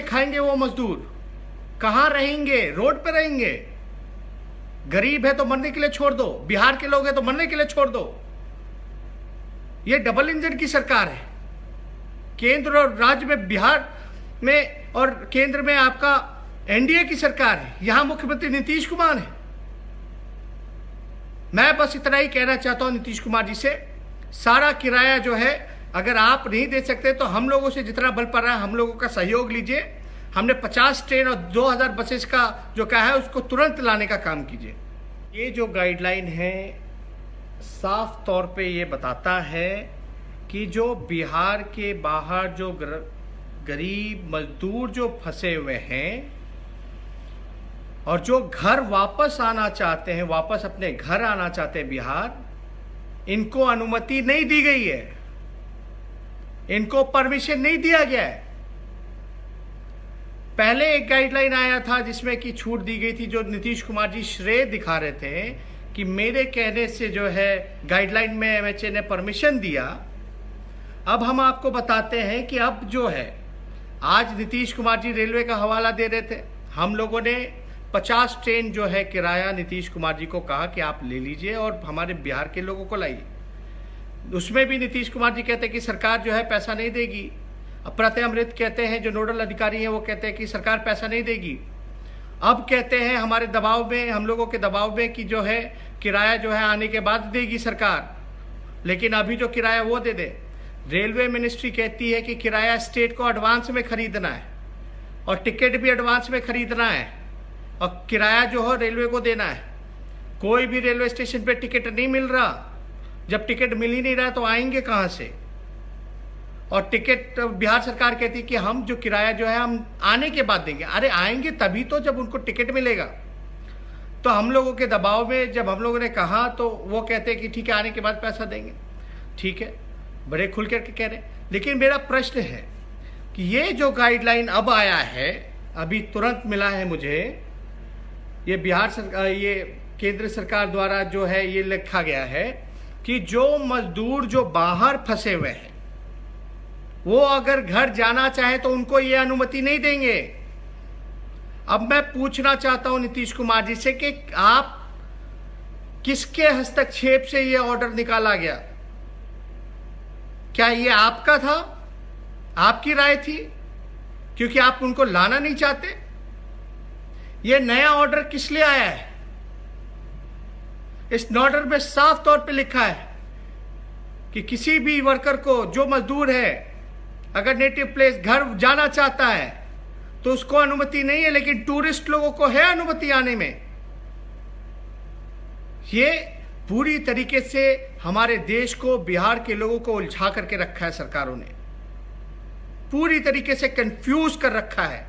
खाएंगे वो मजदूर? कहाँ रहेंगे? रोड पे रहेंगे। गरीब है तो मरने के लिए छोड़ दो, बिहार के लोग हैं तो मरने के लिए छोड़ दो। ये डबल इंजन की सरकार है। केंद्र और राज्य में, बिहार में और केंद्र में आपका एनडीए की सरकार है। यहां मुख्यमंत्री नीतीश कुमार है। मैं बस इतना ही कहना चाहता हूं नीतीश कुमार जी से, सारा किराया जो है अगर आप नहीं दे सकते तो हम लोगों से जितना बल पड़ रहा है हम लोगों का सहयोग लीजिए। हमने 50 ट्रेन और 2000 बसेस का जो कहा है उसको तुरंत लाने का काम कीजिए। ये जो गाइडलाइन है साफ तौर पे ये बताता है कि जो बिहार के बाहर जो गरीब मजदूर जो फंसे हुए हैं और जो घर वापस आना चाहते हैं, वापस अपने घर आना चाहते हैं बिहार, इनको अनुमति नहीं दी गई है, इनको परमिशन नहीं दिया गया है। पहले एक गाइडलाइन आया था जिसमें कि छूट दी गई थी, जो नीतीश कुमार जी श्रेय दिखा रहे थे कि मेरे कहने से जो है गाइडलाइन में एमएचए ने परमिशन दिया। अब हम आपको बताते हैं कि अब जो है, आज नीतीश कुमार जी रेलवे का हवाला दे रहे थे, हम लोगों ने 50 ट्रेन जो है किराया नीतीश कुमार जी को कहा कि आप ले लीजिए और हमारे बिहार के लोगों को लाइए। उसमें भी नीतीश कुमार जी कहते हैं कि सरकार जो है पैसा नहीं देगी। अब प्रत्यय अमृत कहते हैं, जो नोडल अधिकारी हैं वो कहते हैं कि सरकार पैसा नहीं देगी। अब कहते हैं हमारे दबाव में, हम लोगों के दबाव में कि जो है किराया जो है आने के बाद देगी सरकार, लेकिन अभी जो किराया वो दे दे। रेलवे मिनिस्ट्री कहती है कि किराया स्टेट को एडवांस में खरीदना है और टिकट भी एडवांस में खरीदना है और किराया जो हो रेलवे को देना है। कोई भी रेलवे स्टेशन पे टिकट नहीं मिल रहा। जब टिकट मिल ही नहीं रहा तो आएंगे कहाँ से? और टिकट बिहार सरकार कहती है कि हम जो किराया जो है हम आने के बाद देंगे। अरे आएंगे तभी तो जब उनको टिकट मिलेगा। तो हम लोगों के दबाव में जब हम लोगों ने कहा तो वो कहते हैं कि ठीक है आने के बाद पैसा देंगे। ठीक है, बड़े खुल करके कह रहे हैं। लेकिन मेरा प्रश्न है कि ये जो गाइडलाइन अब आया है, अभी तुरंत मिला है मुझे, ये बिहार सरकार, ये केंद्र सरकार द्वारा जो है ये लिखा गया है कि जो मजदूर जो बाहर फंसे हुए हैं वो अगर घर जाना चाहे तो उनको ये अनुमति नहीं देंगे। अब मैं पूछना चाहता हूं नीतीश कुमार जी से कि आप किसके हस्तक्षेप से ये ऑर्डर निकाला गया? क्या ये आपका था? आपकी राय थी? क्योंकि आप उनको लाना नहीं चाहते। ये नया ऑर्डर किस लिए आया है? इस ऑर्डर में साफ तौर पे लिखा है कि किसी भी वर्कर को, जो मजदूर है, अगर नेटिव प्लेस घर जाना चाहता है तो उसको अनुमति नहीं है, लेकिन टूरिस्ट लोगों को है अनुमति आने में। ये पूरी तरीके से हमारे देश को, बिहार के लोगों को उलझा करके रखा है सरकारों ने, पूरी तरीके से कंफ्यूज कर रखा है।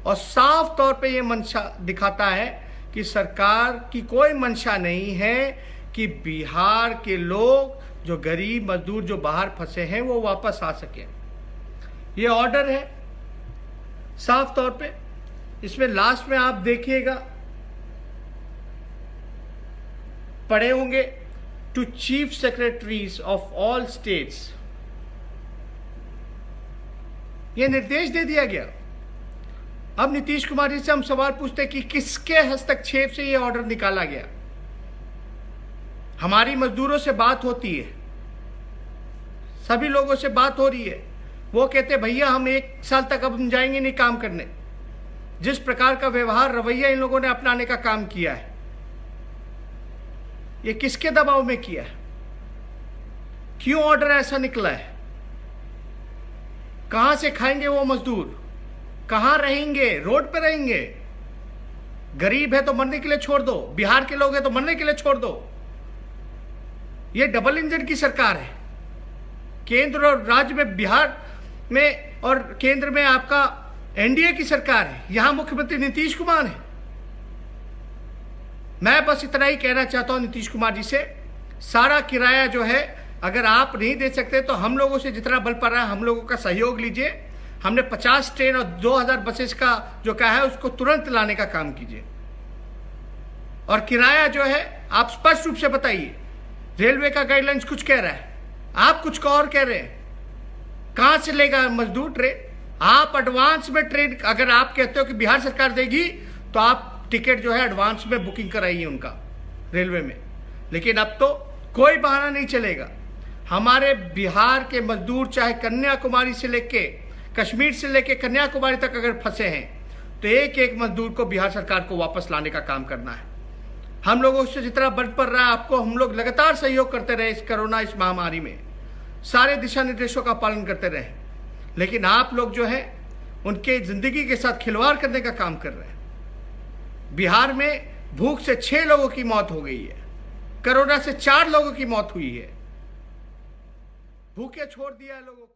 और साफ तौर पे ये मंशा दिखाता है कि सरकार की कोई मंशा नहीं है कि बिहार के लोग, जो गरीब मजदूर जो बाहर फंसे हैं, वो वापस आ सके। ये ऑर्डर है साफ तौर पे। इसमें लास्ट में आप देखिएगा, पढ़े होंगे, to chief secretaries of all states, ये निर्देश दे दिया गया। अब नीतीश कुमार जी से हम सवाल पूछते हैं कि किसके हस्तक्षेप से ये ऑर्डर निकाला गया? हमारी मजदूरों से बात होती है, सभी लोगों से बात हो रही है। वो कहते भैया हम 1 साल तक अब हम जाएंगे नहीं काम करने। जिस प्रकार का व्यवहार, रवैया इन लोगों ने अपनाने का काम किया है, ये किसके दबाव में किया है? क्यों ऑर्डर ऐसा निकला है? कहां से खाएंगे वो मजदूर? कहां रहेंगे? रोड पे रहेंगे। गरीब है तो मरने के लिए छोड़ दो, बिहार के लोग हैं तो मरने के लिए छोड़ दो। ये डबल इंजन की सरकार है। केंद्र और राज्य में, बिहार में और केंद्र में आपका एनडीए की सरकार है। यहां मुख्यमंत्री नीतीश कुमार है। मैं बस इतना ही कहना चाहता हूं नीतीश कुमार जी से, सारा किराया जो है अगर आप नहीं दे सकते तो हम लोगों से जितना बल पड़ रहा है हम लोगों का सहयोग लीजिए। हमने 50 ट्रेन और 2000 बसेस का जो कहा है उसको तुरंत लाने का काम कीजिए। और किराया जो है आप स्पष्ट रूप से बताइए। रेलवे का गाइडलाइंस कुछ कह रहा है, आप कुछ और कह रहे हैं। कहां से लेगा मजदूर ट्रेन? आप एडवांस में ट्रेन, अगर आप कहते हो कि बिहार सरकार देगी तो आप टिकट जो है एडवांस में बुकिंग कराइए उनका रेलवे में। लेकिन अब तो कोई बहाना नहीं चलेगा। हमारे बिहार के मजदूर चाहे कन्याकुमारी से लेके, कश्मीर से लेके कन्याकुमारी तक अगर फंसे हैं तो एक एक मजदूर को बिहार सरकार को वापस लाने का काम करना है। हम लोगों से जितना बढ़ पड़ रहा है, आपको हम लोग लगातार सहयोग करते रहे इस कोरोना, इस महामारी में सारे दिशा निर्देशों का पालन करते रहे, लेकिन आप लोग जो है उनके जिंदगी के साथ खिलवाड़ करने का काम कर रहे हैं। बिहार में भूख से 6 लोगों की मौत हो गई है, कोरोना से 4 लोगों की मौत हुई है, भूखे छोड़ दिया है लोगों को।